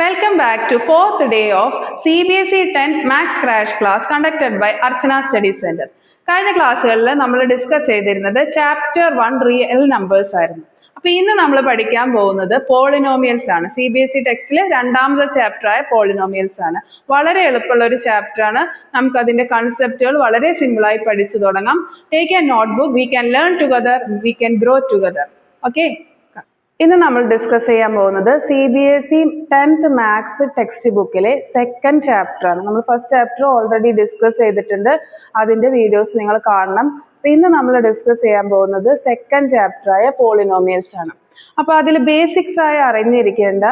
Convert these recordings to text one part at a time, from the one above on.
Welcome back to fourth day of CBSE 10th Maths Crash Class conducted by Archana Study Center. കഴിഞ്ഞ ക്ലാസ്സുകളിൽ നമ്മൾ discuss ചെയ്തിരുന്നത് chapter 1 real numbers ആയിരുന്നു. അപ്പൊ ഇന്ന് നമ്മൾ പഠിക്കാൻ പോകുന്നത് പോളിനോമിയൽസ് ആണ്. CBSE ടെക്സ്റ്റിലെ രണ്ടാമത്തെ ചാപ്റ്റർ ആയ പോളിനോമിയൽസ് ആണ്. വളരെ എളുപ്പമുള്ള ഒരു ചാപ്റ്റർ ആണ്. നമുക്ക് അതിന്റെ കൺസെപ്റ്റുകൾ വളരെ സിമ്പിൾ ആയി പഠിച്ചു തുടങ്ങാം. Take a notebook, we can learn together, we can grow together. Okay, ഇന്ന് നമ്മൾ ഡിസ്കസ് ചെയ്യാൻ പോകുന്നത് CBSE 10th മാത്സ് ടെക്സ്റ്റ് ബുക്കിലെ സെക്കൻഡ് ചാപ്റ്റർ ആണ്. നമ്മൾ ഫസ്റ്റ് ചാപ്റ്റർ ഓൾറെഡി ഡിസ്കസ് ചെയ്തിട്ടുണ്ട്, അതിന്റെ വീഡിയോസ് നിങ്ങൾ കാണണം. ഇന്ന് നമ്മൾ ഡിസ്കസ് ചെയ്യാൻ പോകുന്നത് സെക്കൻഡ് ചാപ്റ്റർ ആയ പോളിനോമിയൽസ് ആണ്. അപ്പൊ അതിൽ ബേസിക്സ് ആയി അറിഞ്ഞിരിക്കേണ്ട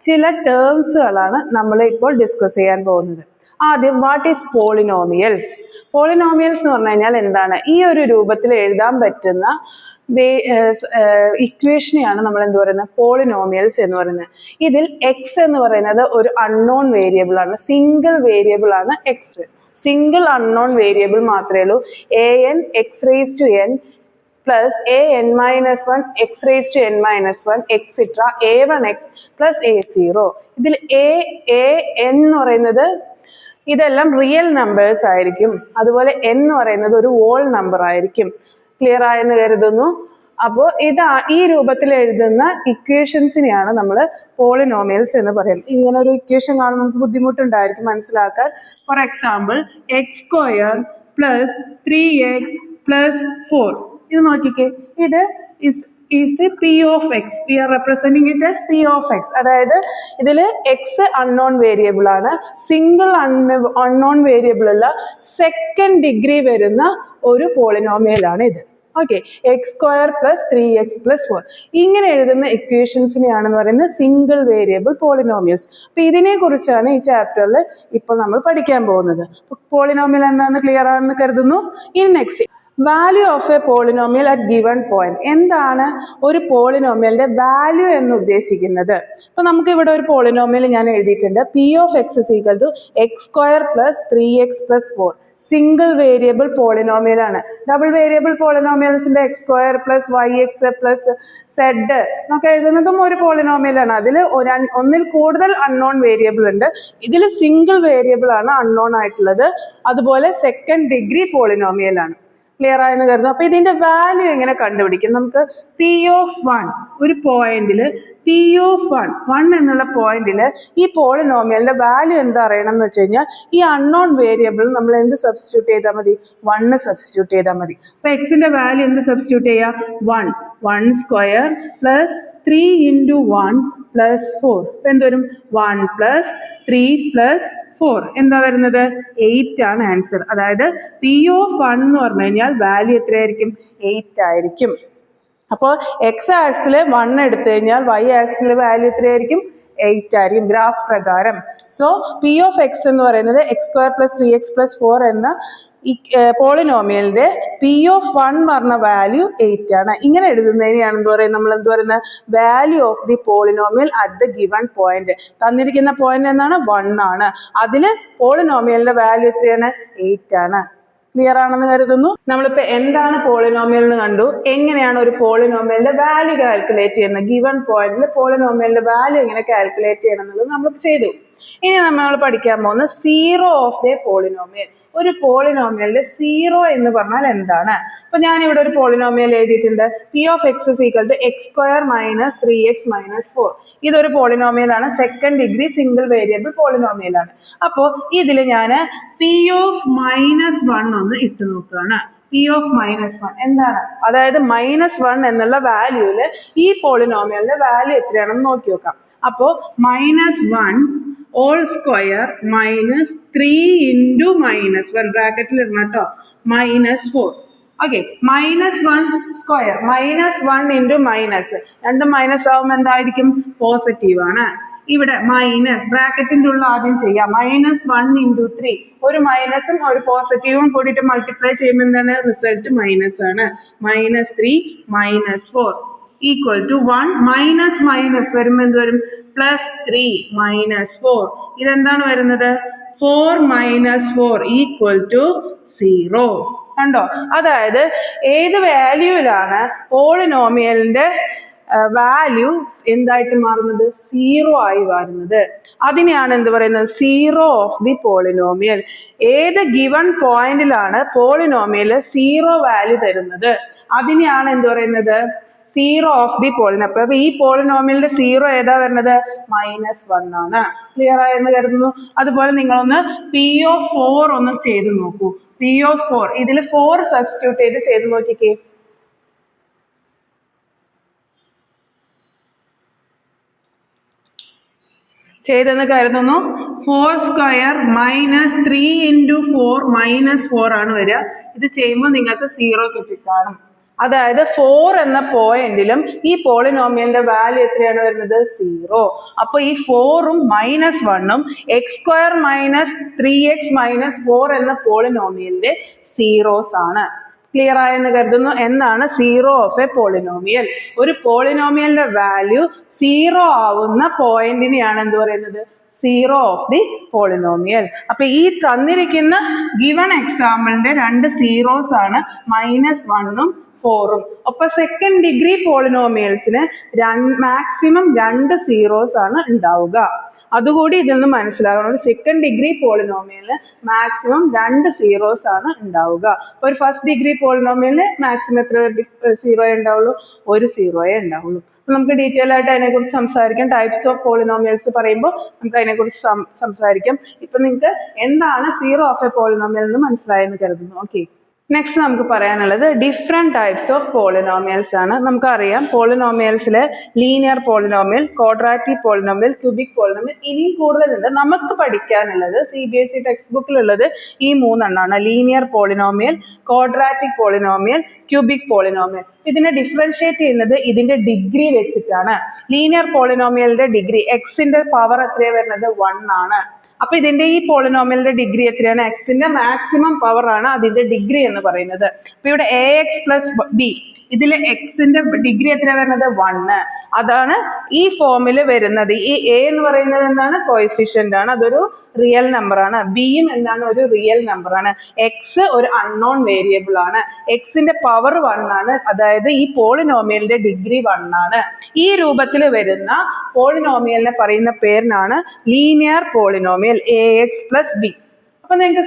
ചില ടേംസുകളാണ് നമ്മൾ ഇപ്പോൾ ഡിസ്കസ് ചെയ്യാൻ പോകുന്നത്. ആദ്യം, വാട്ട് ഈസ് പോളിനോമിയൽസ്? പോളിനോമിയൽസ് എന്ന് പറഞ്ഞു കഴിഞ്ഞാൽ എന്താണ്? ഈ ഒരു രൂപത്തിൽ എഴുതാൻ പറ്റുന്ന ഇക്വേഷനെയാണ് നമ്മൾ എന്ത് പറയുന്നത്? പോളിനോമിയൽസ് എന്ന് പറയുന്നത്. ഇതിൽ എക്സ് എന്ന് പറയുന്നത് ഒരു അൺനോൺ വേരിയബിൾ ആണ്, സിംഗിൾ വേരിയബിൾ ആണ് എക്സ്. സിംഗിൾ അൺനോൺ വേരിയബിൾ മാത്രമേ ഉള്ളൂ. an x raised to n plus an minus 1 x raised to n minus 1 etc. a1x plus a0. ഇതിൽ n എന്ന് പറയുന്നത് ഇതെല്ലാം റിയൽ നമ്പേഴ്സ് ആയിരിക്കും. അതുപോലെ n എന്ന് പറയുന്നത് ഒരു ഹോൾ നമ്പർ ആയിരിക്കും. ക്ലിയർ ആയെന്ന് കരുതുന്നു. അപ്പോൾ ഈ രൂപത്തിൽ എഴുതുന്ന ഇക്വേഷൻസിനെയാണ് നമ്മൾ പോളിനോമിയൽസ് എന്ന് പറയുന്നത്. ഇങ്ങനെ ഒരു ഇക്വേഷൻ കാണുമ്പോൾ നമുക്ക് ബുദ്ധിമുട്ടുണ്ടായിരിക്കും മനസ്സിലാക്കാൻ. For example, X square plus 3x plus 4. ഇത് നോക്കിക്കേ, ഇത് is a p of x. We are representing it as p of x. അതായത് ഇതിൽ എക്സ് അൺനോൺ വേരിയബിൾ ആണ്, സിംഗിൾ അൺനോൺ വേരിയബിൾ ഉള്ള സെക്കൻഡ് ഡിഗ്രി വരുന്ന ഒരു പോളിനോമിയൽ ആണ് ഇത്. Okay, X square plus 3x plus 4 ഇങ്ങനെ എഴുതുന്ന ഇക്വേഷൻസിനെയാണെന്ന് പറയുന്നത് സിംഗിൾ വേരിയബിൾ പോളിനോമിയൽസ്. അപ്പൊ ഇതിനെ കുറിച്ചാണ് ഈ ചാപ്റ്ററിൽ ഇപ്പോൾ നമ്മൾ പഠിക്കാൻ പോകുന്നത്. പോളിനോമിയൽ എന്താണെന്ന് ക്ലിയർ ആണെന്ന് കരുതുന്നു. ഇനി next, value of a polynomial at given point. എന്താണ് ഒരു പോളിനോമിയലിന്റെ വാല്യൂ എന്ന് ഉദ്ദേശിക്കുന്നത്? അപ്പൊ നമുക്ക് ഇവിടെ ഒരു പോളിനോമിയൽ ഞാൻ എഴുതിയിട്ടുണ്ട്. p of x is equal to x square plus 3x plus 4. Single variable polynomial ആണ്. ഡബിൾ വേരിയബിൾ പോളിനോമിയൽസിന്റെ x square plus yx plus z എന്നൊക്കെ എഴുതുന്നതും ഒരു പോളിനോമിയൽ ആണ്. അതിൽ ഒന്നിൽ കൂടുതൽ അൺനോൺ വേരിയബിൾ ഉണ്ട്. ഇതിൽ സിംഗിൾ വേരിയബിൾ ആണ് അൺനോൺ ആയിട്ടുള്ളത്. അതുപോലെ സെക്കൻഡ് ഡിഗ്രി പോളിനോമിയൽ ആണ്. ക്ലിയർ ആയെന്ന് കരുതുന്നു. അപ്പൊ ഇതിന്റെ വാല്യൂ എങ്ങനെ കണ്ടുപിടിക്കും? നമുക്ക് p of 1 ഒരു പോയിന്റിൽ p of 1 എന്നുള്ള പോയിന്റിൽ ഈ പോളിനോമിയലിന്റെ വാല്യൂ എന്താ അറിയണം എന്ന് വെച്ച് കഴിഞ്ഞാൽ ഈ അൺനോൺ വേരിയബിൾ നമ്മൾ എന്ത് സബ്സ്റ്റിറ്റ്യൂട്ട് ചെയ്താൽ മതി? 1 സബ്സ്റ്റിറ്റ്യൂട്ട് ചെയ്താൽ മതി. അപ്പൊ എക്സിന്റെ വാല്യൂ എന്ത് സബ്സ്റ്റിറ്റ്യൂട്ട് ചെയ്യാം? 1 സ്ക്വയർ പ്ലസ് 3 into 1 പ്ലസ് 4. അപ്പൊ എന്തുവരും? 1 പ്ലസ് 3 പ്ലസ് 4 എന്താ വരുന്നത്? 8 ആണ് ആൻസർ. അതായത് p of 1 എന്ന് പറഞ്ഞു കഴിഞ്ഞാൽ വാല്യൂ എത്രയായിരിക്കും? 8 ആയിരിക്കും. അപ്പോൾ എക്സ് ആക്സിൽ 1 എടുത്തു കഴിഞ്ഞാൽ y ആക്സിൽ വാല്യൂ എത്രയായിരിക്കും? 8 ആയിരിക്കും ഗ്രാഫ് പ്രകാരം. സോ p of x എന്ന് പറയുന്നത് x square plus 3x plus 4 എന്ന ഈ പോളിനോമിയലിന്റെ p of 1 പറഞ്ഞ വാല്യൂ 8 ആണ്. ഇങ്ങനെ എഴുതുന്നതിനെയാണ് നമ്മൾ എന്ത് പറയുന്നത്? Value of the polynomial at the given point. തന്നിരിക്കുന്ന പോയിന്റ് എന്താണ്? 1 ആണ്. അതിന് പോളിനോമിയലിന്റെ വാല്യൂ എത്രയാണ്? 8 ആണ്. ക്ലിയർ ആണെന്ന് കരുതുന്നു. നമ്മളിപ്പോ എന്താണ് പോളിനോമിയൽ എന്ന് കണ്ടു. എങ്ങനെയാണ് ഒരു പോളിനോമിയലിന്റെ വാല്യൂ കാൽക്കുലേറ്റ് ചെയ്യുന്നത്? ഗിവൺ പോയിന്റിൽ പോളിനോമിയലിന്റെ വാല്യൂ എങ്ങനെ കാൽക്കുലേറ്റ് ചെയ്യണം എന്നുള്ളത് നമ്മൾ ചെയ്തു. ഇനി നമ്മൾ പഠിക്കാൻ പോകുന്നത് സീറോ ഓഫ് ദ പോളിനോമിയൽ. ഒരു പോളിനോമിയലിന്റെ സീറോ എന്ന് പറഞ്ഞാൽ എന്താണ്? അപ്പൊ ഞാൻ ഇവിടെ ഒരു പോളിനോമിയൽ എഴുതിയിട്ടുണ്ട്. p of x is equal to x square minus 3x minus 4. ഇതൊരു പോളിനോമിയൽ ആണ്, second degree single variable polynomial ആണ്. അപ്പോ ഇതിൽ ഞാൻ p of -1 ഒന്ന് ഇട്ട് നോക്കുകയാണ്. p of -1 എന്താണ്? അതായത് -1 എന്നുള്ള വാല്യൂല് ഈ പോളിനോമിയലിന്റെ വാല്യൂ എത്രയാണെന്ന് നോക്കി നോക്കാം. അപ്പോ -1 ഓൾ സ്ക്വയർ മൈനസ് 3 ഇൻറ്റു -1 ബ്രാക്കറ്റിൽ ഇടണം കേട്ടോ, -4. ഓക്കെ, -1 സ്ക്വയർ -1 ഇൻറ്റു മൈനസ്, രണ്ട് മൈനസ് ആവുമ്പോൾ എന്തായിരിക്കും? പോസിറ്റീവ് ആണ്. ഇവിടെ മൈനസ് ബ്രാക്കറ്റിന്റെ ഉള്ള ആദ്യം ചെയ്യാം. -1 ഇൻറ്റു 3, ഒരു മൈനസും ഒരു പോസിറ്റീവും കൂടിയിട്ട് മൾട്ടിപ്ലൈ ചെയ്യുമ്പോൾ എന്താണ് റിസൾട്ട്? മൈനസ് ആണ്. -3 -4 ഈക്വൽ ടു 1 മൈനസ് മൈനസ് വരുമ്പോൾ എന്ത് വരും? +3 -4. ഇതെന്താണ് വരുന്നത്? 4 - 4 ഈക്വൽ ടു 0. കണ്ടോ? അതായത് ഏത് വാല്യൂലാണ് പോളിനോമിയലിന്റെ വാല്യൂ എന്തായിട്ട് മാറുന്നത്? 0 ആയി മാറുന്നത്. അതിനെയാണ് എന്ത് പറയുന്നത്? Zero of the polynomial. ഏത് ഗിവൺ പോയിന്റിലാണ് പോളിനോമിയൽ 0 വാല്യൂ തരുന്നത് അതിനെയാണ് എന്ത് പറയുന്നത്? Zero of the polynomial. അപ്പൊ ഈ പോളിനോമിയലിന്റെ സീറോ ഏതാ വരുന്നത്? -1 ആണ്. ക്ലിയർ ആയെന്ന് കരുതുന്നു. അതുപോലെ നിങ്ങളൊന്ന് P(4) ഒന്ന് ചെയ്ത് നോക്കൂ. P(4) ഇതിൽ 4 സബ്സ്റ്റിറ്റ്യൂട്ട് ചെയ്ത് നോക്കിക്കേ. ചെയ്തെന്ന് കരുതുന്നു. 4² -3 × 4 -4 ആണ് വരിക. ഇത് ചെയ്യുമ്പോൾ നിങ്ങൾക്ക് 0 കിട്ടിക്കാണും. അതായത് 4 എന്ന പോയിന്റിലും ഈ പോളിനോമിയലിന്റെ വാല്യൂ എത്രയാണ് വരുന്നത്? 0. അപ്പൊ ഈ 4ഉം -1ഉം x² - 3x - 4 എന്ന പോളിനോമിയലിന്റെ സീറോസ് ആണ്. ക്ലിയർ ആയെന്ന് കരുതുന്നു. എന്താണ് സീറോ ഓഫ് എ പോളിനോമിയൽ? ഒരു പോളിനോമിയലിന്റെ വാല്യൂ 0 ആവുന്ന പോയിന്റിനെയാണ് എന്ത് പറയുന്നത്? Zero of the polynomial. അപ്പൊ ഈ തന്നിരിക്കുന്ന ഗിവൺ എക്സാമ്പിളിന്റെ 2 സീറോസ് ആണ് -1ഉം 4ഉം. അപ്പൊ സെക്കൻഡ് ഡിഗ്രി പോളിനോമിയൽസിന് മാക്സിമം 2 സീറോസ് ആണ് ഉണ്ടാവുക. അതുകൂടി ഇതിൽ നിന്ന് മനസ്സിലാകണം. സെക്കൻഡ് ഡിഗ്രി പോളിനോമിയലിന് മാക്സിമം 2 സീറോസ് ആണ് ഉണ്ടാവുക. ഒരു ഫസ്റ്റ് ഡിഗ്രി പോളിനോമിയലിന് മാക്സിമം എത്ര സീറോയെ ഉണ്ടാവുള്ളൂ? 1 സീറോയെ ഉണ്ടാവുള്ളൂ. നമുക്ക് ഡീറ്റെയിൽ ആയിട്ട് അതിനെക്കുറിച്ച് സംസാരിക്കാം. ടൈപ്സ് ഓഫ് പോളിനോമിയൽസ് പറയുമ്പോൾ നമുക്ക് അതിനെക്കുറിച്ച് സംസാരിക്കാം. ഇപ്പൊ നിങ്ങൾക്ക് എന്താണ് സീറോ ഓഫ് എ പോളിനോമിയൽ എന്ന് മനസ്സിലായെന്ന് കരുതുന്നു. ഓക്കെ, നെക്സ്റ്റ് നമുക്ക് പറയാനുള്ളത് ഡിഫറെന്റ് ടൈപ്സ് ഓഫ് പോളിനോമിയൽസ് ആണ്. നമുക്കറിയാം പോളിനോമിയൽസിലെ linear polynomial, quadratic polynomial, cubic polynomial, ഇനിയും കൂടുതലുണ്ട്. നമുക്ക് പഠിക്കാനുള്ളത് CBSE ടെക്സ്റ്റ് ബുക്കിലുള്ളത് ഈ 3 എണ്ണമാണ്: linear polynomial, quadratic polynomial, cubic polynomial. ഇതിനെ ഡിഫറൻഷിയേറ്റ് ചെയ്യുന്നത് ഇതിന്റെ ഡിഗ്രി വെച്ചിട്ടാണ്. ലീനിയർ പോളിനോമിയലിന്റെ ഡിഗ്രി എക്സിന്റെ പവർ എത്രയാണ് വരുന്നത്? 1 ആണ്. അപ്പൊ ഇതിന്റെ ഈ പോളിനോമിയലിന്റെ ഡിഗ്രി എത്രയാണ്? എക്സിന്റെ മാക്സിമം പവർ ആണ് അതിന്റെ ഡിഗ്രി എന്ന് പറയുന്നത്. അപ്പൊ ഇവിടെ AX + B, ഇതിൽ എക്സിന്റെ ഡിഗ്രി എത്ര വരുന്നത്? 1. അതാണ് ഈ ഫോമിൽ വരുന്നത്. ഈ A എന്ന് പറയുന്നത് എന്താണ്? കോഎഫിഷ്യന്റ് ആണ്. അതൊരു റിയൽ നമ്പർ ആണ്. ബിയും എന്താണ്? ഒരു റിയൽ നമ്പർ ആണ്. എക്സ് ഒരു അൺനോൺ വേരിയബിൾ ആണ്. എക്സിന്റെ പവർ 1 ആണ്. അതായത് ഈ പോളിനോമിയലിന്റെ ഡിഗ്രി 1 ആണ്. ഈ രൂപത്തിൽ വരുന്ന പോളിനോമിയലിനെ പറയുന്ന പേരിനാണ് ലീനിയർ പോളിനോമിയൽ, AX + B. അപ്പൊ നിങ്ങൾക്ക്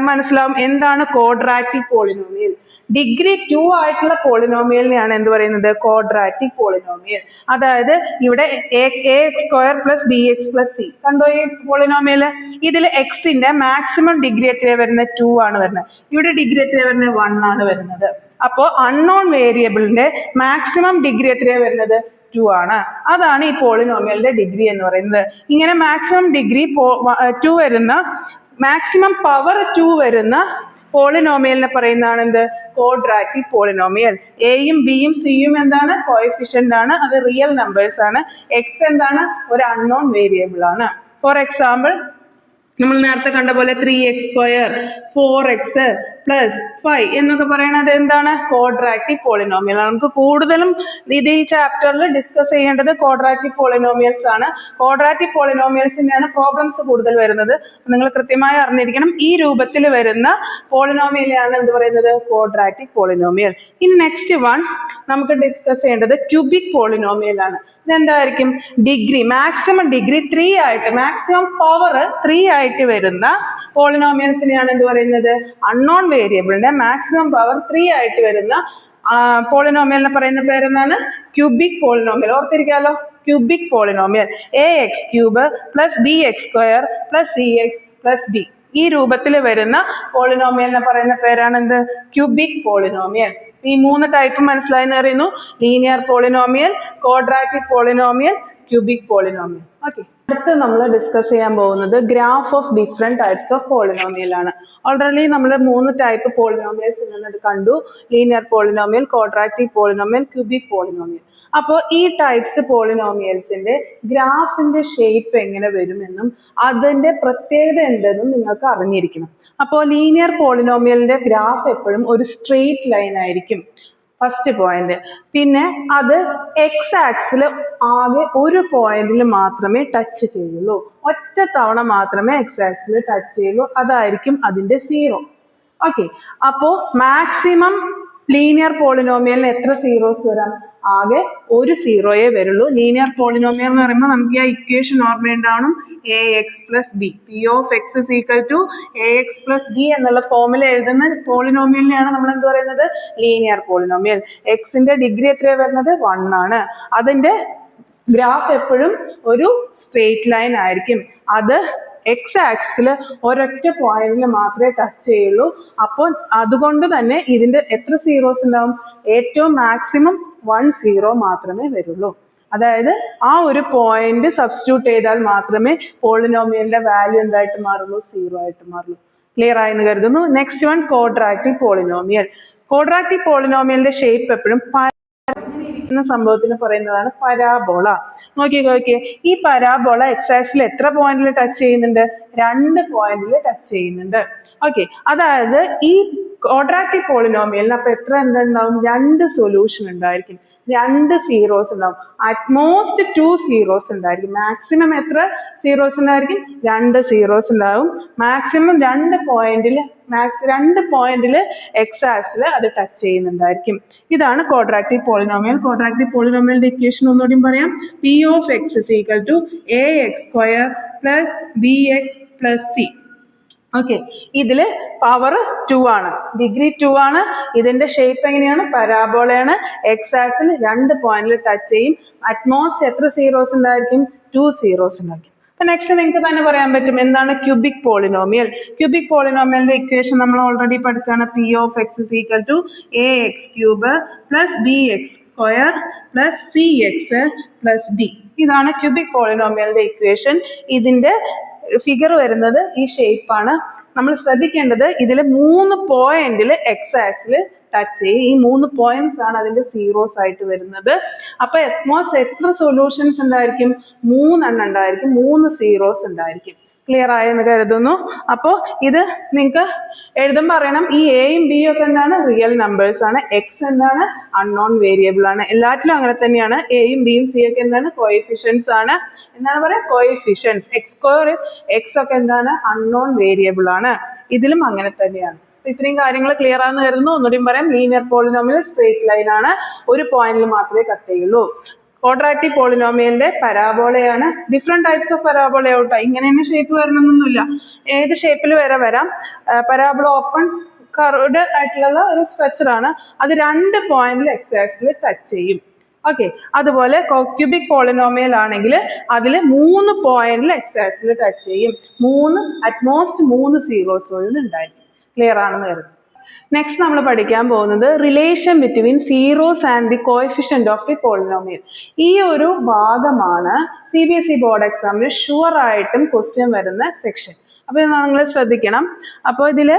മനസ്സിലാവും എന്താണ് ക്വാഡ്രാറ്റിക് പോളിനോമിയൽ. ഡിഗ്രി 2 ആയിട്ടുള്ള പോളിനോമിയലിനെയാണ് എന്ത് പറയുന്നത്? Quadratic polynomial. അതായത് ഇവിടെ AX² + BX + C കണ്ടോ ഈ പോളിനോമിയൽ? ഇതിൽ എക്സിന്റെ മാക്സിമം ഡിഗ്രി എത്രയാണ് വരുന്നത്? 2 ആണ് വരുന്നത്. ഇവിടെ ഡിഗ്രി എത്രയാണ് വരുന്നത്? 1 ആണ് വരുന്നത്. അപ്പോൾ അൺനോൺ വേരിയബിളിന്റെ മാക്സിമം ഡിഗ്രി എത്രയാണ് വരുന്നത്? 2 ആണ്. അതാണ് ഈ പോളിനോമിയലിന്റെ ഡിഗ്രി എന്ന് പറയുന്നത്. ഇങ്ങനെ മാക്സിമം ഡിഗ്രി 2 വരുന്ന, മാക്സിമം പവർ 2 വരുന്ന പോളിനോമിയലിനെ പറയുന്നതാണ് എന്ത്? Quadratic polynomial. എയും ബിയും സിയും എന്താണ്? കോഎഫിഷ്യന്റ് ആണ്. അത് റിയൽ നമ്പേഴ്സ് ആണ്. എക്സ് എന്താണ്? ഒരു അൺനോൺ വേരിയബിൾ ആണ്. ഫോർ എക്സാമ്പിൾ നമ്മൾ നേരത്തെ കണ്ട പോലെ 3x², 4x + 5 എന്നൊക്കെ പറയുന്നത് എന്താണ്? ക്വാഡ്രാറ്റിക് പോളിനോമിയൽ ആണ്. നമുക്ക് കൂടുതലും ഇത് ഈ ചാപ്റ്ററിൽ ഡിസ്കസ് ചെയ്യേണ്ടത് ക്വാഡ്രാറ്റിക് പോളിനോമിയൽസ് ആണ്. ക്വാഡ്രാറ്റിക് പോളിനോമിയൽസിന്റെയാണ് പ്രോബ്ലംസ് കൂടുതൽ വരുന്നത്. നിങ്ങൾ കൃത്യമായി അറിഞ്ഞിരിക്കണം. ഈ രൂപത്തിൽ വരുന്ന പോളിനോമിയലാണ് എന്ത് പറയുന്നത്? Quadratic polynomial. ഇനി നെക്സ്റ്റ് വൺ നമുക്ക് ഡിസ്കസ് ചെയ്യേണ്ടത് ക്യൂബിക് പോളിനോമിയൽ ആണ്. ഇതെന്തായിരിക്കും? ഡിഗ്രി, മാക്സിമം ഡിഗ്രി 3 ആയിട്ട്, മാക്സിമം പവർ 3 ആയിട്ട് വരുന്ന പോളിനോമിയൽസിനെയാണ് എന്ത് പറയുന്നത്? അൺനോൺ വേരിയബിളിന്റെ മാക്സിമം പവർ 3 ആയിട്ട് വരുന്ന പോളിനോമിയലിനെ പറയുന്ന പേരെന്താണ്? Cubic polynomial. ഓർത്തിരിക്കാലോ, cubic polynomial. AX³ + BX² + CX + D ഈ രൂപത്തിൽ വരുന്ന പോളിനോമിയലിനെ പറയുന്ന പേരാണ് എന്ത്? Cubic polynomial. ഈ 3 ടൈപ്പ് മനസ്സിലായെന്ന് അറിയുന്നു: linear polynomial, quadratic polynomial, cubic polynomial. Okay, അടുത്ത് നമ്മൾ ഡിസ്കസ് ചെയ്യാൻ പോകുന്നത് graph of different types of polynomial ആണ്. ഓൾറെഡി നമ്മൾ 3 ടൈപ്പ് പോളിനോമിയൽസ് എന്നത് കണ്ടു: linear polynomial, quadratic polynomial, cubic polynomial. അപ്പോൾ ഈ ടൈപ്സ് പോളിനോമിയൽസിന്റെ ഗ്രാഫിന്റെ ഷേപ്പ് എങ്ങനെ വരുമെന്നും അതിന്റെ പ്രത്യേകത എന്തെന്നും നിങ്ങൾക്ക് അറിഞ്ഞിരിക്കണം. അപ്പോൾ ലീനിയർ പോളിനോമിയലിന്റെ ഗ്രാഫ് എപ്പോഴും ഒരു സ്ട്രെയിറ്റ് ലൈൻ ആയിരിക്കും, ഫസ്റ്റ് പോയിന്റ്. പിന്നെ അത് എക്സ് ആക്സിൽ ആകെ ഒരു പോയിന്റിൽ മാത്രമേ ടച്ച് ചെയ്യുള്ളൂ. ഒറ്റ തവണ മാത്രമേ എക്സ് ആക്സിൽ ടച്ച് ചെയ്യുള്ളൂ. അതായിരിക്കും അതിന്റെ 0. ഓക്കെ, അപ്പോൾ മാക്സിമം ലീനിയർ പോളിനോമിയലിന് എത്ര സീറോസ് വരാം? ആകെ ഒരു സീറോയെ വരുള്ളൂ. ലീനിയർ പോളിനോമിയൽ എന്ന് പറയുമ്പോൾ നമുക്ക് ആ ഇക്വേഷൻ ഓർമ്മയുണ്ടാവണം, a x plus b, p of x is equal to a x plus b എന്നുള്ള ഫോമിൽ എഴുതുന്ന പോളിനോമിയലിനെയാണ് നമ്മൾ എന്ത് പറയുന്നത്? Linear polynomial. എക്സിന്റെ ഡിഗ്രി എത്രയാണ് വരുന്നത്? 1 ആണ്. അതിന്റെ ഗ്രാഫ് എപ്പോഴും ഒരു സ്ട്രെയിറ്റ് ലൈൻ ആയിരിക്കും. അത് എക്സ് ആക്സിൽ ഒരൊറ്റ പോയിന്റിൽ മാത്രമേ ടച്ച് ചെയ്യുള്ളൂ. അപ്പോൾ അതുകൊണ്ട് തന്നെ ഇതിന്റെ എത്ര സീറോസ് ഉണ്ടാവും? ഏറ്റവും മാക്സിമം 1 സീറോ മാത്രമേ വരുള്ളൂ. അതായത് ആ ഒരു പോയിന്റ് സബ്സ്റ്റിറ്റ്യൂട്ട് ചെയ്താൽ മാത്രമേ പോളിനോമിയലിന്റെ വാല്യൂ എന്തായിട്ട് മാറുള്ളൂ? സീറോ ആയിട്ട് മാറുള്ളൂ. ക്ലിയർ ആയെന്ന് കരുതുന്നു. Next one, quadratic polynomial. Quadratic പോളിനോമിയലിന്റെ ഷേപ്പ് എപ്പോഴും എന്ന സംഭവത്തിന് പറയുന്നതാണ് പരാബോള. നോക്കിയേ, ഈ പരാബോള എക്സ് ആക്സിൽ എത്ര പോയിന്റിൽ ടച്ച് ചെയ്യുന്നുണ്ട്? 2 പോയിന്റിൽ ടച്ച് ചെയ്യുന്നുണ്ട്. ഓക്കെ, അതായത് ഈ ക്വാഡ്രാറ്റിക് പോളിനോമിയലിന് അപ്പൊ എത്ര ഉണ്ടാവും? 2 സൊല്യൂഷൻ ഉണ്ടായിരിക്കും, 2 സീറോസ് ഉണ്ടാവും. അറ്റ്മോസ്റ്റ് 2 സീറോസ് ഉണ്ടായിരിക്കും. മാക്സിമം എത്ര സീറോസ് ഉണ്ടായിരിക്കും? 2 സീറോസ് ഉണ്ടാവും. മാക്സിമം 2 പോയിന്റിൽ എക്സ് ആക്സിൽ അത് ടച്ച് ചെയ്യുന്നുണ്ടായിരിക്കും. ഇതാണ് ക്വാഡ്രാറ്റിക് പോളിനോമിയൽ. ക്വാഡ്രാറ്റിക് പോളിനോമിയലിന്റെ ഇക്വേഷൻ ഒന്നുകൂടി പറയാം. P of x is equal to a x square plus b x plus c. Okay, ഇതില് പവർ 2 ആണ്, ഡിഗ്രി 2 ആണ്. ഇതിന്റെ ഷേപ്പ് എങ്ങനെയാണ്? പരാബോളയാണ്. എക്സ് ആക്സിൽ 2 പോയിന്റിൽ ടച്ച് ചെയ്യും. അറ്റ്മോസ്റ്റ് എത്ര സീറോസ് ഉണ്ടായിരിക്കും? 2 സീറോസ് ഉണ്ടായിരിക്കും. അപ്പൊ നെക്സ്റ്റ് നിങ്ങൾക്ക് തന്നെ പറയാൻ പറ്റും എന്താണ് ക്യൂബിക് പോളിനോമിയൽ. ക്യൂബിക് പോളിനോമിയലിന്റെ ഇക്വേഷൻ നമ്മൾ ഓൾറെഡി പഠിച്ചാണ്. P of x is equal to a x cube plus b x square plus c x plus d. ഇതാണ് ക്യൂബിക് പോളിനോമിയലിന്റെ ഇക്വേഷൻ. ഇതിന്റെ ഫിഗർ വരുന്നത് ഈ ഷേപ്പാണ്. നമ്മൾ ശ്രദ്ധിക്കേണ്ടത് ഇതിൽ 3 പോയിന്റിൽ എക്സ് ആക്സിൽ ടച്ച് ചെയ്യും. ഈ 3 പോയിന്റ്സ് ആണ് അതിന്റെ സീറോസ് ആയിട്ട് വരുന്നത്. അപ്പൊ അറ്റ്മോസ്റ്റ് എത്ര സൊല്യൂഷൻസ് ഉണ്ടായിരിക്കും? 3 എണ്ണം ഉണ്ടായിരിക്കും, 3 സീറോസ് ഉണ്ടായിരിക്കും. ക്ലിയർ ആയെന്ന് കരുതുന്നു. അപ്പോൾ ഇത് നിങ്ങൾക്ക് എഴുതുമ്പോൾ അറിയണം, ഈ എയും ബിയും ഒക്കെ എന്താണ്? റിയൽ നമ്പേഴ്സ് ആണ്. എക്സ് എന്താണ്? അൺനോൺ വേരിയബിൾ ആണ്. എല്ലാറ്റിലും അങ്ങനെ തന്നെയാണ്. എയും ബിയും സി ഒക്കെ എന്താണ്? കോഎഫിഷ്യൻസ് ആണ്. എന്താണ് പറയുക? കോഎഫിഷ്യൻസ്. എക്സ് സ്ക്വയർ, എക്സ് ഒക്കെ എന്താണ്? അൺനോൺ വേരിയബിൾ ആണ്. ഇതിലും അങ്ങനെ തന്നെയാണ്. ഇത്രയും കാര്യങ്ങൾ ക്ലിയർ ആണെന്ന് കരുതുന്നു. ഒന്നുകൂടിയും പറയാം, ലീനിയർ പോളിനോമിയൽ സ്ട്രെയിറ്റ് ലൈൻ ആണ്, ഒരു പോയിന്റിൽ മാത്രമേ കട്ട് ചെയ്യുള്ളൂ. ക്വാഡ്രാറ്റിക് പോളിനോമിയലിന്റെ പരാബോളയാണ്. ഡിഫറെന്റ് ടൈപ്സ് ഓഫ് പരാബോള ഔട്ടോ. ഇങ്ങനെ തന്നെ ഷേപ്പ് വരണമെന്നൊന്നുമില്ല, ഏത് ഷേപ്പിൽ വരെ വരാം. പരാബോള ഓപ്പൺ കർവ്ഡ് ആയിട്ടുള്ള ഒരു സ്ട്രക്ചർ ആണ്. അത് 2 പോയിന്റിൽ എക്സ് ആക്സിൽ ടച്ച് ചെയ്യും. ഓക്കെ, അതുപോലെ ക്യൂബിക് പോളിനോമിയൽ ആണെങ്കിൽ അതിൽ 3 പോയിന്റിൽ എക്സ് ആക്സിൽ ടച്ച് ചെയ്യും. അറ്റ്മോസ്റ്റ് 3 സീറോസുകളിൽ ഉണ്ടായിരിക്കും. ക്ലിയർ ആണെന്ന് കരുതുന്നു. നെക്സ്റ്റ് നമ്മൾ പഠിക്കാൻ പോകുന്നത് relation between zeros and the coefficient of the polynomial. ഈ ഒരു ഭാഗമാണ് CBSE ബോർഡ് എക്സാമിന് ഷുവർ ആയിട്ടും ക്വസ്റ്റ്യൻ വരുന്ന സെക്ഷൻ. അപ്പൊ നിങ്ങൾ ശ്രദ്ധിക്കണം. അപ്പോൾ ഇതില്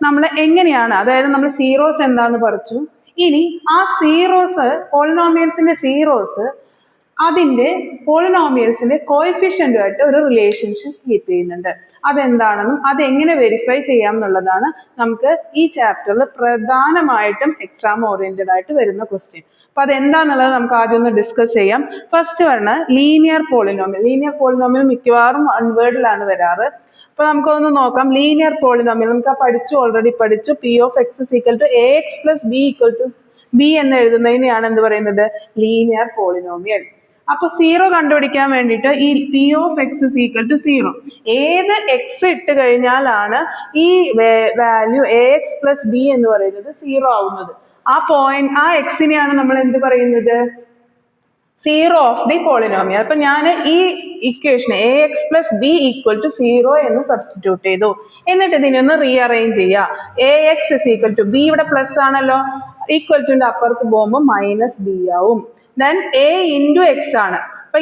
നമ്മൾ എങ്ങനെയാണ്, അതായത് നമ്മൾ സീറോസ് എന്താന്ന് പഠിച്ചു. ഇനി ആ സീറോസ്, പോളിനോമിയൽസിന്റെ സീറോസ് അതിന്റെ പോളിനോമിയൽസിന്റെ കോഎഫിഷ്യന്റുമായിട്ട് ഒരു റിലേഷൻഷിപ്പ് കീപ്പ് ചെയ്യുന്നുണ്ട്. അതെന്താണെന്നും അതെങ്ങനെ വെരിഫൈ ചെയ്യാം എന്നുള്ളതാണ് നമുക്ക് ഈ ചാപ്റ്ററിൽ പ്രധാനമായിട്ടും എക്സാം ഓറിയന്റഡ് ആയിട്ട് വരുന്ന ക്വസ്റ്റ്യൻ. അപ്പൊ അതെന്താന്നുള്ളത് നമുക്ക് ആദ്യം ഒന്ന് ഡിസ്കസ് ചെയ്യാം. ഫസ്റ്റ് പറഞ്ഞ ലീനിയർ പോളിനോമിയൽ. ലീനിയർ പോളിനോമിയൽ മിക്കവാറും വൺ വേർഡിലാണ് വരാറ്. അപ്പൊ നമുക്കൊന്ന് നോക്കാം. ലീനിയർ പോളിനോമിയൽ നമുക്ക് ഓൾറെഡി പഠിച്ചു. P of x is equal to a x plus b equal to b എന്ന് എഴുതുന്നതിനെയാണ് എന്ത് പറയുന്നത്? Linear polynomial. അപ്പൊ സീറോ കണ്ടുപിടിക്കാൻ വേണ്ടിയിട്ട് ഈ p of x is equal to 0, ഏത് എക്സ് ഇട്ട് കഴിഞ്ഞാലാണ് ഈ value a x plus b എന്ന് പറയുന്നത് 0 ആവുന്നത്. ആ എക്സിനെയാണ് നമ്മൾ എന്ത് പറയുന്നത്? Zero of the polynomial. അപ്പൊ ഞാൻ ഈ equation a x plus b equal to 0 എന്ന് സബ്സ്റ്റിറ്റ്യൂട്ട് ചെയ്തു. എന്നിട്ട് ഇതിനെ ഒന്ന് റീഅറേഞ്ച് ചെയ്യുക. A x is equal to b, ഇവിടെ പ്ലസ് ആണല്ലോ, ഈക്വൽ ടുന്റെ അപ്പുറത്ത് പോകുമ്പോൾ മൈനസ് ബി ആവും. ദെൻ എ ഇൻറ്റു എക്സ് ആണ്. അപ്പൊ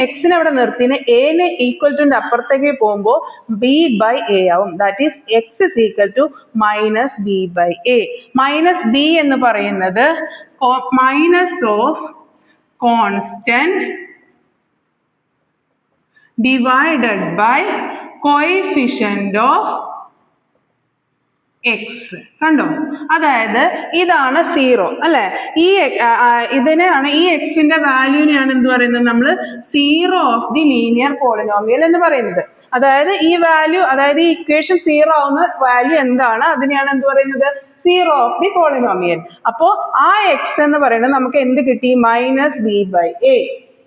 എക്സിനെ അവിടെ നിർത്തിന് എനെ ഈക്വൽ ടുന്റെ അപ്പുറത്തേക്ക് പോകുമ്പോൾ ബി ബൈ എ ആവും. That is x is equal to minus b by a. Minus b എന്ന് പറയുന്നത് minus of constant divided by coefficient of x. കണ്ടോ? അതായത് ഇതാണ് 0 അല്ലെ. ഇതിനെയാണ്, ഈ എക്സിന്റെ വാല്യൂനെയാണ് എന്ത് പറയുന്നത്? നമ്മൾ zero of the linear polynomial എന്ന് പറയുന്നത്. അതായത് ഈ വാല്യൂ, അതായത് ഈ ഇക്വേഷൻ 0 ആവുന്ന വാല്യൂ എന്താണ്, അതിനെയാണ് എന്ത് പറയുന്നത്? Zero of the polynomial. അപ്പോ ആ എക്സ് എന്ന് പറയുന്നത് നമുക്ക് എന്ത് കിട്ടി? -b/a.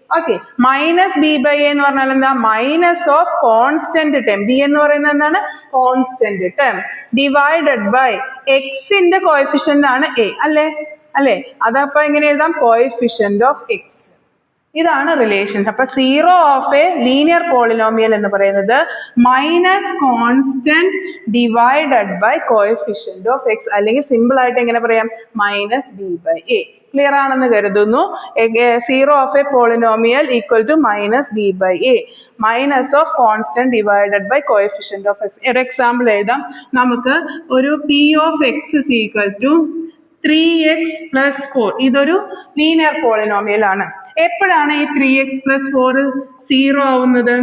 ഓക്കെ, -b/a എന്ന് പറഞ്ഞാൽ എന്താ? Minus of constant term. B എന്ന് പറയുന്നത് എന്താണ്? കോൺസ്റ്റന്റ് ടേം ഡിവൈഡഡ് ബൈ എക്സിന്റെ കോഎഫിഷ്യന്റ് ആണ് a, അല്ലേ? അതപ്പോ എങ്ങനെ എഴുതാം? Coefficient of x. ഇതാണ് റിലേഷൻ. അപ്പൊ zero of a linear polynomial എന്ന് പറയുന്നത് minus constant divided by coefficient of x, അല്ലെങ്കിൽ സിമ്പിൾ ആയിട്ട് എങ്ങനെ പറയാം? -b/a. ക്ലിയർ ആണെന്ന് കരുതുന്നു. Zero of a polynomial equal to -b/a, minus of constant divided by coefficient of x. ഒരു എക്സാമ്പിൾ എഴുതാം. നമുക്ക് ഒരു p of x is equal to 3x + 4. ഇതൊരു ലീനിയർ പോളിനോമിയൽ ആണ്. എപ്പോഴാണ് ഈ 3x + 4 സീറോ ആവുന്നത്?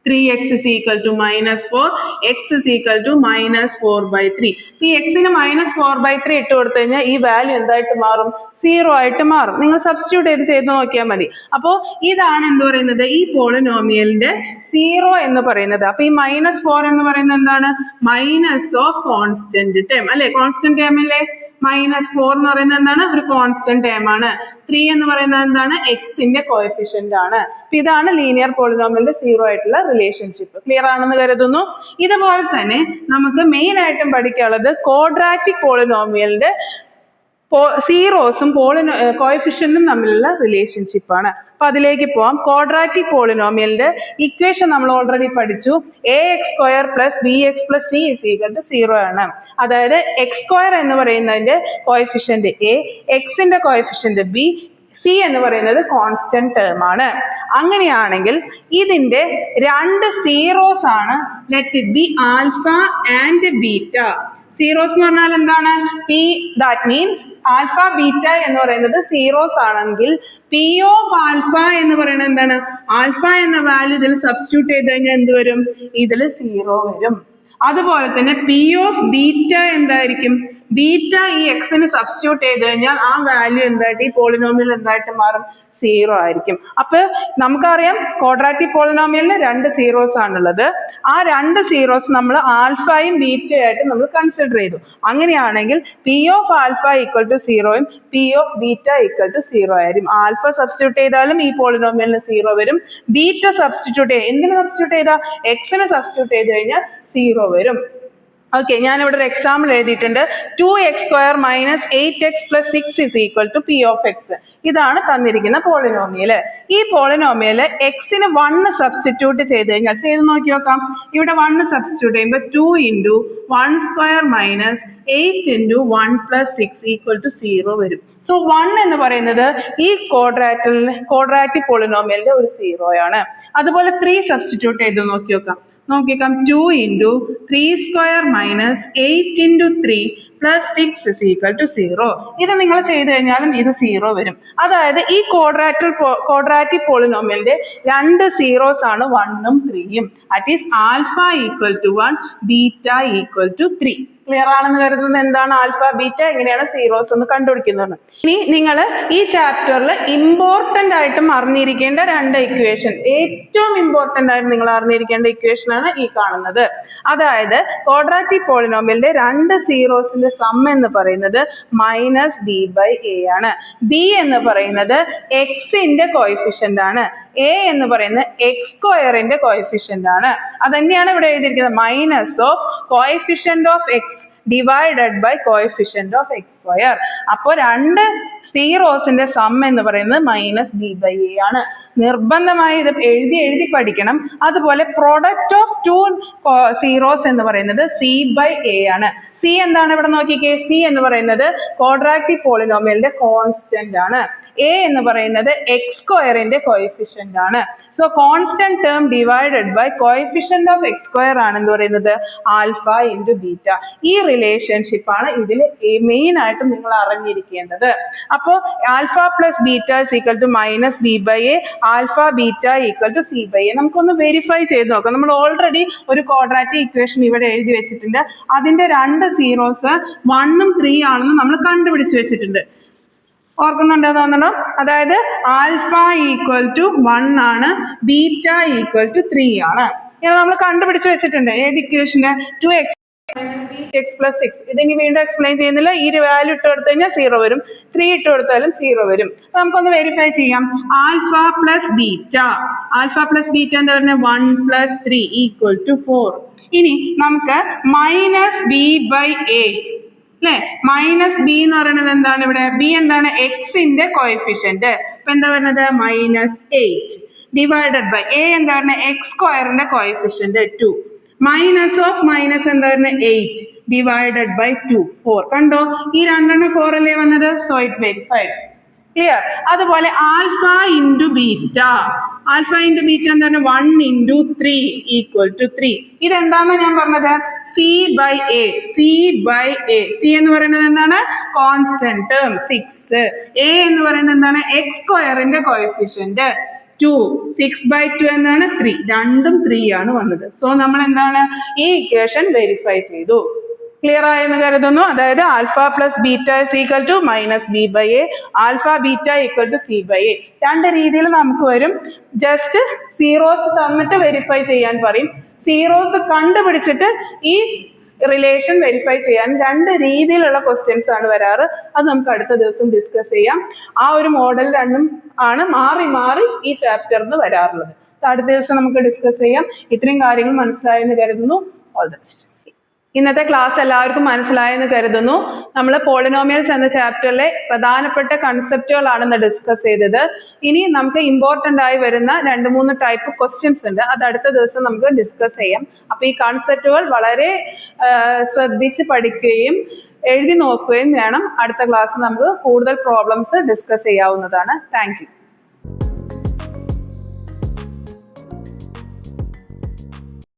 3x is equal to -4, x is equal to -4/3. ഈ എക്സിന് -4/3 ഇട്ട് കൊടുത്തു കഴിഞ്ഞാൽ ഈ വാല്യൂ എന്തായിട്ട് മാറും? സീറോ ആയിട്ട് മാറും. നിങ്ങൾ സബ്സ്റ്റിറ്റ്യൂട്ട് ചെയ്ത് നോക്കിയാൽ മതി. അപ്പോൾ ഇതാണ് എന്ത് പറയുന്നത്? ഈ പോളിനോമിയലിന്റെ സീറോ എന്ന് പറയുന്നത്. അപ്പൊ ഈ -4 എന്ന് പറയുന്നത് എന്താണ്? മൈനസ് ഓഫ് കോൺസ്റ്റന്റ് ടേം, അല്ലെ? കോൺസ്റ്റന്റ് ടേം അല്ലേ? -4 എന്ന് പറയുന്നത് എന്താണ്? ഒരു കോൺസ്റ്റന്റ് ടേം ആണ്. 3 എന്ന് പറയുന്നത് എന്താണ്? എക്സിന്റെ കോഎഫിഷ്യന്റ് ആണ്. ഇതാണ് ലീനിയർ പോളിനോമിയലിന്റെ സീറോ ആയിട്ടുള്ള റിലേഷൻഷിപ്പ്. ക്ലിയർ ആണെന്ന് കരുതുന്നു. ഇതുപോലെ തന്നെ നമുക്ക് മെയിൻ ആയിട്ടും പഠിക്കാനുള്ളത് ക്വാഡ്രാറ്റിക് പോളിനോമിയലിന്റെ സീറോസും കോഎഫിഷ്യന്റും തമ്മിലുള്ള റിലേഷൻഷിപ്പ് ആണ്. അപ്പൊ അതിലേക്ക് പോവാം. ക്വാഡ്രാറ്റിക് പോളിനോമിയലിന്റെ ഇക്വേഷൻ നമ്മൾ ഓൾറെഡി പഠിച്ചു. ax² + bx + c = 0 ആണ്. അതായത് x² എന്ന് പറയുന്നതിന്റെ കോഎഫിഷ്യന്റ് a, എക്സിന്റെ കോഎഫിഷ്യന്റ് b, c എന്ന് പറയുന്നത് കോൺസ്റ്റന്റ് ടേം ആണ്. അങ്ങനെയാണെങ്കിൽ ഇതിന്റെ രണ്ട് സീറോസ് ആണ്. Let it be alpha and beta. Zeros എന്ന് പറഞ്ഞാൽ എന്താണ്? p, that means alpha beta എന്ന് പറയുന്നത് സീറോസ് ആണെങ്കിൽ p ഓഫ് ആൽഫ എന്ന് പറയുന്നത് എന്താണ്? ആൽഫ എന്ന വാല്യൂ ഇതിൽ സബ്സ്റ്റിറ്റ്യൂട്ട് ചെയ്ത് കഴിഞ്ഞാൽ എന്ത് വരും? ഇതിൽ സീറോ വരും. അതുപോലെ തന്നെ p ഓഫ് ബീറ്റ എന്തായിരിക്കും? ബീറ്റ ഈ എക്സിന് സബ്സ്റ്റിറ്റ്യൂട്ട് ചെയ്ത് കഴിഞ്ഞാൽ ആ വാല്യൂ എന്തായിട്ട് ഈ പോളിനോമിയൽ എന്തായിട്ട് മാറും? സീറോ ആയിരിക്കും. അപ്പൊ നമുക്കറിയാം ക്വാഡ്രാറ്റിക് പോളിനോമിയലിന് രണ്ട് സീറോസ് ആണുള്ളത്. ആ രണ്ട് സീറോസ് നമ്മൾ ആൽഫയും ബീറ്റയായിട്ട് നമ്മൾ കൺസിഡർ ചെയ്തു. അങ്ങനെയാണെങ്കിൽ p of alpha equal to സീറോയും p of beta equal to zero ആയിരിക്കും. ആൽഫ സബ്സ്റ്റിറ്റ്യൂട്ട് ചെയ്താലും ഈ പോളിനോമിയലിന് സീറോ വരും. ബീറ്റ സബ്സ്റ്റിറ്റ്യൂട്ട് ചെയ്ത് എന്തിന് സബ്സ്റ്റിറ്റ്യൂട്ട് ചെയ്താൽ? എക്സിന് സബ്സ്റ്റിറ്റ്യൂട്ട് ചെയ്ത് കഴിഞ്ഞാൽ സീറോ വരും. ഓക്കെ, ഞാനിവിടെ ഒരു എക്സാമ്പിൾ എഴുതിയിട്ടുണ്ട്. 2x² - 8x + 6 = p of x. ഇതാണ് തന്നിരിക്കുന്ന പോളിനോമിയല്. ഈ പോളിനോമിയല് എക്സിന് 1 സബ്സ്റ്റിറ്റ്യൂട്ട് ചെയ്ത് കഴിഞ്ഞാൽ, ചെയ്ത് നോക്കി നോക്കാം. ഇവിടെ 1 സബ്സ്റ്റിറ്റ്യൂട്ട് ചെയ്യുമ്പോൾ 2 × 1² - 8 × 1 + 6 = 0 വരും. സോ 1 എന്ന് പറയുന്നത് ഈ ക്വാഡ്രാറ്റിക് പോളിനോമിയലിന്റെ ഒരു സീറോയാണ്. അതുപോലെ 3 സബ്സ്റ്റിറ്റ്യൂട്ട് ചെയ്ത് നോക്കി നോക്കാം. 2 × 3² - 8 × 3 + 6 = 0. ഇത് നിങ്ങൾ ചെയ്ത് കഴിഞ്ഞാലും ഇത് സീറോ വരും. അതായത് ഈ ക്വാഡ്രാറ്റിക് പോളിനോമിയലിന്റെ രണ്ട് സീറോസ് ആണ് 1ഉം 3ഉം. That is alpha equal to 1, beta equal to 3. Clear ആണെന്ന് കരുതുന്നത്. എന്താണ് ആൽഫ ബീറ്റ, എങ്ങനെയാണ് സീറോസ് എന്ന് കണ്ടുപിടിക്കുന്നത്. ഇനി നിങ്ങൾ ഈ ചാപ്റ്ററിൽ ഇമ്പോർട്ടന്റ് ആയിട്ടും അറിഞ്ഞിരിക്കേണ്ട രണ്ട് ഇക്വേഷൻ, ഏറ്റവും ഇമ്പോർട്ടന്റ് ആയിട്ട് നിങ്ങൾ അറിഞ്ഞിരിക്കേണ്ട ഇക്വേഷൻ ആണ് ഈ കാണുന്നത്. അതായത് ക്വാഡ്രാറ്റിക് പോളിനോമിയലിന്റെ രണ്ട് സീറോസിന്റെ സം എന്ന് പറയുന്നത് -b/a ആണ്. b എന്ന് പറയുന്നത് എക്സിന്റെ കോഎഫിഷ്യന്റ് ആണ്. a എന്ന് പറയുന്നത് x² കോഎഫിഷ്യന്റ് ആണ്. അതന്നെയാണ് ഇവിടെ എഴുതിയിരിക്കുന്നത്. Minus of coefficient of x divided by coefficient of x². അപ്പോൾ രണ്ട് സീറോസിന്റെ സം എന്ന് പറയുന്നത് -b/a ആണ്. നിർബന്ധമായി ഇത് എഴുതി പഠിക്കണം. അതുപോലെ പ്രൊഡക്റ്റ് ഓഫ് ടു സീറോസ് എന്ന് പറയുന്നത് c/a ആണ്. c എന്താണ്? ഇവിടെ നോക്കിക്കേ. c എന്ന് പറയുന്നത് ക്വാഡ്രാറ്റിക് പോളിനോമിയലിന്റെ കോൺസ്റ്റന്റ് ആണ്. a എന്ന് പറയുന്നത് x² കോഎഫിഷ്യന്റ് ആണ്. So constant term divided by coefficient of x² ആണ് എന്ന് പറയുന്നത് ആൽഫ × ബീറ്റ. ഈ റിലേഷൻഷിപ്പ് ആണ് ഇതിൽ മെയിൻ ആയിട്ട് നിങ്ങൾ അറിഞ്ഞിരിക്കേണ്ടത്. അപ്പോൾ alpha + beta = -b/a, alpha beta = c/a. നമുക്കൊന്ന് വെരിഫൈ ചെയ്ത് നോക്കാം. നമ്മൾ ഓൾറെഡി ഒരു ക്വാഡ്രാറ്റിക് ഇക്വേഷൻ ഇവിടെ എഴുതി വെച്ചിട്ടുണ്ട്. അതിന്റെ രണ്ട് സീറോസ് 1ഉം 3 ആണെന്ന് നമ്മൾ കണ്ടുപിടിച്ച് വെച്ചിട്ടുണ്ട്. ഓർക്കുന്നുണ്ടോ തോന്നണം? അതായത് ആൽഫ ഈക്വൽ ടു 1 ആണ്, ബീറ്റ ഈക്വൽ ടു 3 ആണ്. ഇത് നമ്മൾ കണ്ടുപിടിച്ച് വെച്ചിട്ടുണ്ട്. ഏത് ഇക്വേഷന്? 2x - b 8x plus 6. ഇതിനി വീണ്ടും എക്സ്പ്ലെയിൻ ചെയ്യുന്നില്ല. ഈ ഒരു വാല്യൂ ഇട്ട് കൊടുത്തു കഴിഞ്ഞാൽ 0 വരും, 3 ഇട്ട് കൊടുത്താലും 0 വരും. നമുക്കൊന്ന് വെരിഫൈ ചെയ്യാം. Alpha plus beta, alpha plus beta എന്താ പറയുന്നത്? 1 plus 3 equal to 4. ഇനി നമുക്ക് മൈനസ് ബി ബൈ എ അല്ലെ, മൈനസ് ബി എന്ന് പറയുന്നത് എന്താണ്? ഇവിടെ ബി എന്താണ്? എക്സിന്റെ കോഎഫിഷ്യന്റ്. അപ്പൊ എന്താ പറയുന്നത്? -8 ഡിവൈഡഡ് ബൈ എ എന്താ പറയുന്നത്? എക്സ് സ്ക്വയറിന്റെ കോഎഫിഷ്യന്റ് 2. മൈനസ് ഓഫ് മൈനസ് എന്താ പറയുന്നത്? 8 ഡിവൈഡഡ് ബൈ 2, 4. കണ്ടോ, ഈ രണ്ടെണ്ണം 4 അല്ലേ വന്നത്? So it verified. ക്ലിയർ? അതുപോലെ alpha into beta, alpha into beta എന്താണ്? 1 into 3 equal to 3. ഇതെന്താന്ന് ഞാൻ പറഞ്ഞത്? C by a, c by a. C എന്ന് പറയുന്നത് എന്താണ്? Constant term 6. എ എന്ന് പറയുന്നത് എന്താണ്? എക്സ് സ്ക്വയറിന്റെ കോഎഫിഷ്യന്റ് 2. 6/2 എന്താണ്? 3. രണ്ടും 3 ആണ് വന്നത്. സോ നമ്മൾ എന്താണ്? ഈ ഇക്വേഷൻ വെരിഫൈ ചെയ്തു. ക്ലിയർ ആയെന്ന് കരുതുന്നു. അതായത് alpha plus beta is equal to minus b by a, alpha beta equal to c by a. രണ്ട് രീതിയിൽ നമുക്ക് വരും. ജസ്റ്റ് സീറോസ് തന്നിട്ട് വെരിഫൈ ചെയ്യാൻ പറയും, സീറോസ് കണ്ടുപിടിച്ചിട്ട് ഈ റിലേഷൻ വെരിഫൈ ചെയ്യാൻ. രണ്ട് രീതിയിലുള്ള ക്വസ്റ്റ്യൻസ് ആണ് വരാറ്. അത് നമുക്ക് അടുത്ത ദിവസം ഡിസ്കസ് ചെയ്യാം. ആ ഒരു മോഡൽ രണ്ടും ആണ് മാറി മാറി ഈ ചാപ്റ്ററിന് വരാറുള്ളത്. അടുത്ത ദിവസം നമുക്ക് ഡിസ്കസ് ചെയ്യാം. ഇത്രയും കാര്യങ്ങൾ മനസ്സിലായെന്ന് കരുതുന്നു. All the best. ഇന്നത്തെ ക്ലാസ് എല്ലാവർക്കും മനസ്സിലായെന്ന് കരുതുന്നു. നമ്മൾ പോളിനോമിയൽസ് എന്ന ചാപ്റ്ററിലെ പ്രധാനപ്പെട്ട കൺസെപ്റ്റുകളാണ് ഇന്ന് ഡിസ്കസ് ചെയ്തത്. ഇനി നമുക്ക് ഇമ്പോർട്ടൻ്റ് ആയി വരുന്ന 2-3 ടൈപ്പ് ക്വസ്റ്റ്യൻസ് ഉണ്ട്. അത് അടുത്ത ദിവസം നമുക്ക് ഡിസ്കസ് ചെയ്യാം. അപ്പോൾ ഈ കൺസെപ്റ്റുകൾ വളരെ ശ്രദ്ധിച്ച് പഠിക്കുകയും എഴുതി നോക്കുകയും വേണം. അടുത്ത ക്ലാസ് നമുക്ക് കൂടുതൽ പ്രോബ്ലംസ് ഡിസ്കസ് ചെയ്യാവുന്നതാണ്. Thank you.